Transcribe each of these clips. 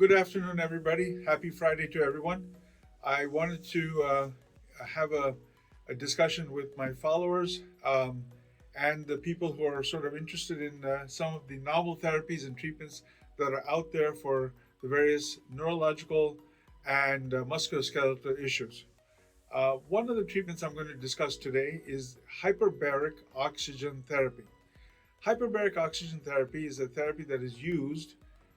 Good afternoon, everybody. Happy Friday to everyone. I wanted to have a discussion with my followers and the people who are sort of interested in some of the novel therapies and treatments that are out there for the various neurological and musculoskeletal issues. One of the treatments I'm going to discuss today is hyperbaric oxygen therapy. Hyperbaric oxygen therapy is a therapy that is used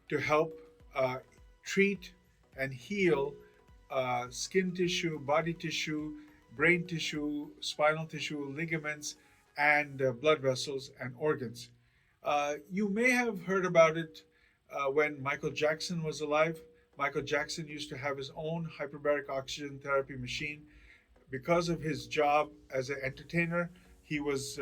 to help uh, treat and heal skin tissue, body tissue, brain tissue, spinal tissue, ligaments, and blood vessels and organs. You may have heard about it when Michael Jackson was alive. Michael Jackson used to have his own hyperbaric oxygen therapy machine. Because of his job as an entertainer, he was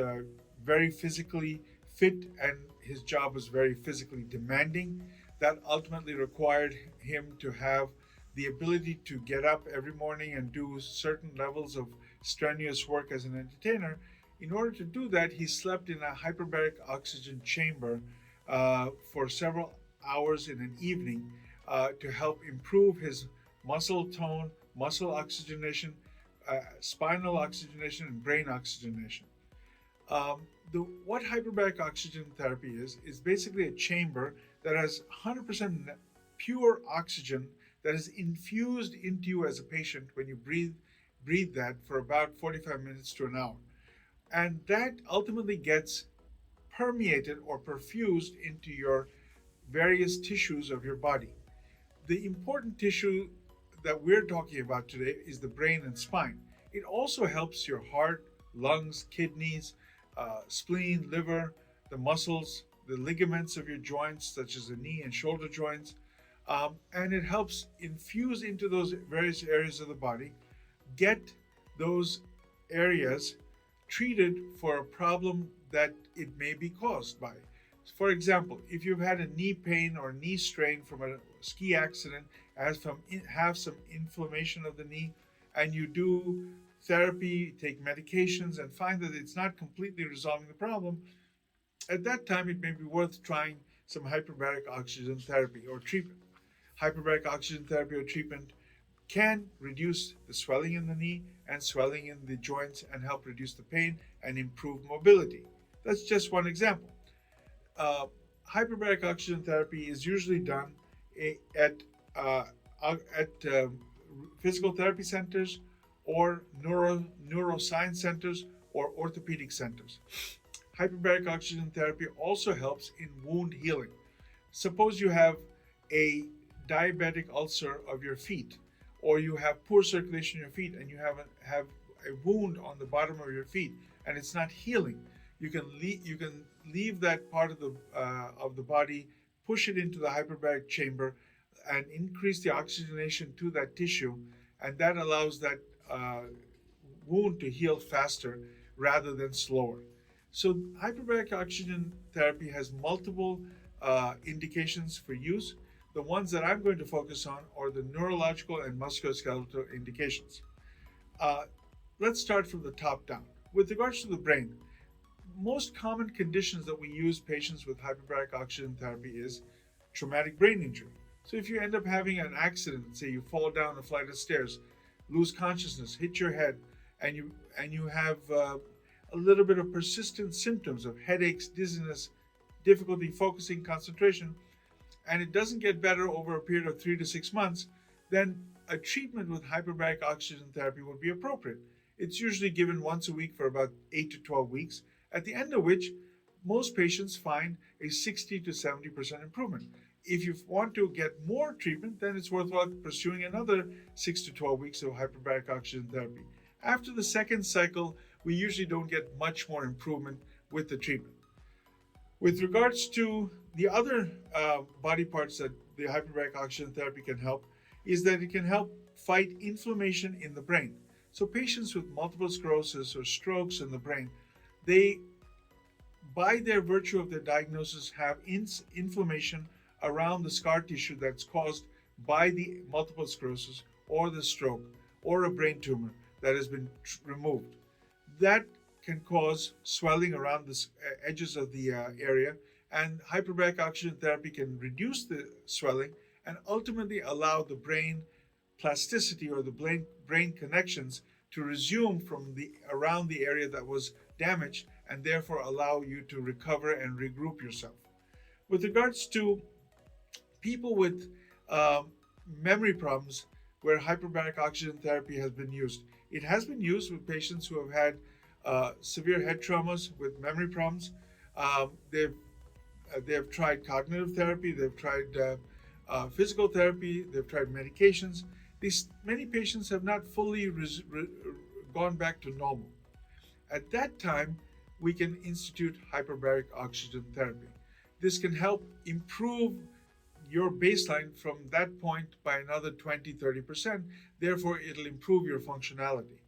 very physically fit and his job was very physically demanding. That ultimately required him to have the ability to get up every morning and do certain levels of strenuous work as an entertainer. In order to do that, he slept in a hyperbaric oxygen chamber for several hours in an evening to help improve his muscle tone, muscle oxygenation, spinal oxygenation, and brain oxygenation. Um, what hyperbaric oxygen therapy is basically a chamber that has 100% pure oxygen that is infused into you as a patient when you breathe that for about 45 minutes to an hour. And that ultimately gets permeated or perfused into your various tissues of your body. The important tissue that we're talking about today is the brain and spine. It also helps your heart, lungs, kidneys, spleen, liver, the muscles, the ligaments of your joints, such as the knee and shoulder joints. And it helps infuse into those various areas of the body, get those areas treated for a problem that it may be caused by. For example, if you've had a knee pain or knee strain from a ski accident, have some inflammation of the knee, and you do therapy, take medications, and find that it's not completely resolving the problem, at that time it may be worth trying some hyperbaric oxygen therapy or treatment. Hyperbaric oxygen therapy or treatment can reduce the swelling in the knee and swelling in the joints and help reduce the pain and improve mobility. That's just one example. Uh, Hyperbaric oxygen therapy is usually done at uh, at physical therapy centers or neuroscience centers or orthopedic centers. Hyperbaric oxygen therapy also helps in wound healing. Suppose you have a diabetic ulcer of your feet, or you have poor circulation in your feet, and you have a wound on the bottom of your feet, and it's not healing. You can leave that part of the body, push it into the hyperbaric chamber, and increase the oxygenation to that tissue, and that allows that wound to heal faster rather than slower. So hyperbaric oxygen therapy has multiple indications for use. The ones that I'm going to focus on are the neurological and musculoskeletal indications. Uh, let's start from the top down. With regards to the brain, most common conditions that we use patients with hyperbaric oxygen therapy is traumatic brain injury. So if you end up having an accident, say you fall down a flight of stairs, lose consciousness, hit your head, and you have a little bit of persistent symptoms of headaches, dizziness, difficulty focusing, concentration, and it doesn't get better over a period of 3 to 6 months, then a treatment with hyperbaric oxygen therapy would be appropriate. It's usually given once a week for about 8 to 12 weeks, at the end of which most patients find a 60 to 70% improvement. If you want to get more treatment, then it's worthwhile pursuing another 6 to 12 weeks of hyperbaric oxygen therapy. After the second cycle, we usually don't get much more improvement with the treatment. With regards to the other body parts that the hyperbaric oxygen therapy can help, is that it can help fight inflammation in the brain. So patients with multiple sclerosis or strokes in the brain, they, by their virtue of their diagnosis, have inflammation around the scar tissue that's caused by the multiple sclerosis or the stroke or a brain tumor that has been removed. That can cause swelling around the edges of the area, and hyperbaric oxygen therapy can reduce the swelling and ultimately allow the brain plasticity or the brain connections to resume from the around the area that was damaged, and therefore allow you to recover and regroup yourself. With regards to people with um, memory problems where hyperbaric oxygen therapy has been used, it has been used with patients who have had severe head traumas with memory problems. They've tried cognitive therapy, they've tried physical therapy, they've tried medications. These many patients have not fully gone back to normal. At that time, we can institute hyperbaric oxygen therapy. This can help improve your baseline from that point by another 20-30%. Therefore, it'll improve your functionality.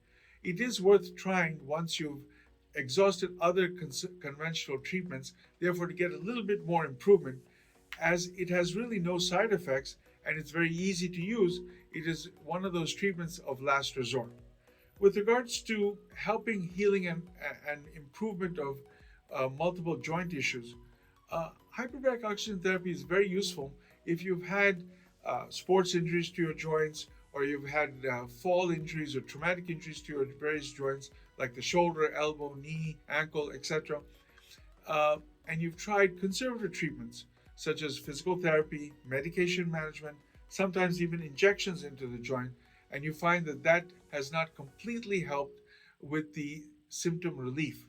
It is worth trying once you've exhausted other conventional treatments, therefore, to get a little bit more improvement, as it has really no side effects and it's very easy to use. It is one of those treatments of last resort. With regards to helping healing and improvement of multiple joint issues, hyperbaric oxygen therapy is very useful if you've had sports injuries to your joints, or you've had fall injuries or traumatic injuries to your various joints, like the shoulder, elbow, knee, ankle, etc. And you've tried conservative treatments such as physical therapy, medication management, sometimes even injections into the joint, and you find that that has not completely helped with the symptom relief.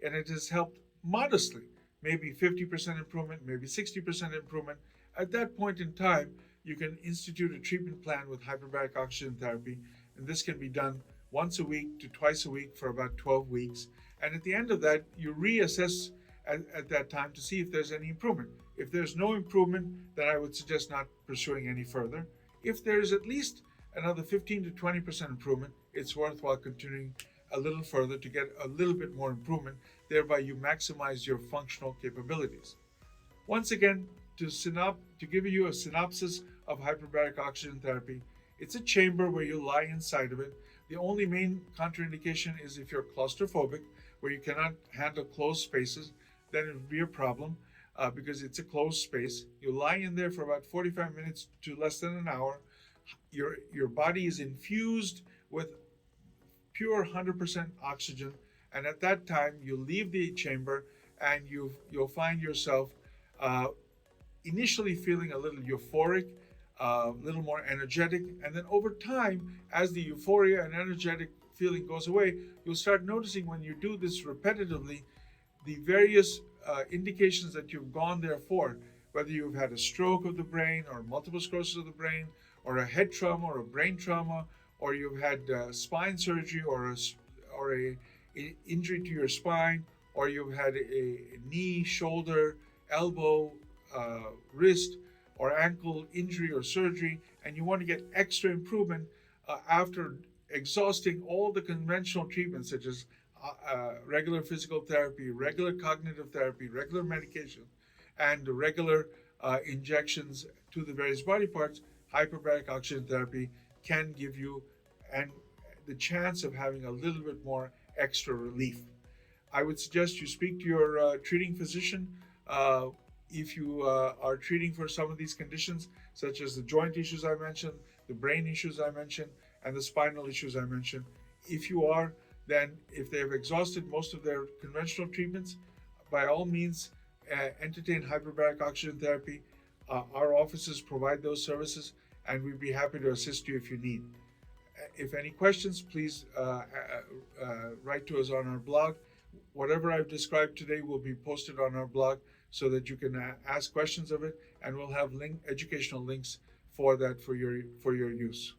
And it has helped modestly, maybe 50% improvement, maybe 60% improvement. At that point in time, you can institute a treatment plan with hyperbaric oxygen therapy, and this can be done once a week to twice a week for about 12 weeks. And at the end of that, you reassess at that time to see if there's any improvement. If there's no improvement, then I would suggest not pursuing any further. If there is at least another 15 to 20% improvement, it's worthwhile continuing a little further to get a little bit more improvement. Thereby, you maximize your functional capabilities. Once again, to give you a synopsis of hyperbaric oxygen therapy, it's a chamber where you lie inside of it. The only main contraindication is if you're claustrophobic, where you cannot handle closed spaces, then it would be a problem because it's a closed space. You lie in there for about 45 minutes to less than an hour. Your body is infused with pure 100% oxygen, and at that time you leave the chamber and you'll find yourself initially feeling a little euphoric, a little more energetic, and then over time, as the euphoria and energetic feeling goes away, you'll start noticing when you do this repetitively, the various indications that you've gone there for, whether you've had a stroke of the brain or multiple sclerosis of the brain, or a head trauma or a brain trauma, or you've had spine surgery or a injury to your spine, or you've had a knee, shoulder, elbow, wrist, or ankle injury or surgery, and you want to get extra improvement after exhausting all the conventional treatments such as regular physical therapy, regular cognitive therapy, regular medication, and regular injections to the various body parts. Hyperbaric oxygen therapy can give you the chance of having a little bit more extra relief. I would suggest you speak to your treating physician if you are treating for some of these conditions, such as the joint issues I mentioned, the brain issues I mentioned, and the spinal issues I mentioned. If you are, then if they have exhausted most of their conventional treatments, by all means, entertain hyperbaric oxygen therapy. Our offices provide those services, and we'd be happy to assist you if you need. If any questions, please write to us on our blog. Whatever I've described today will be posted on our blog so that you can ask questions of it, and we'll have educational links for that for your use.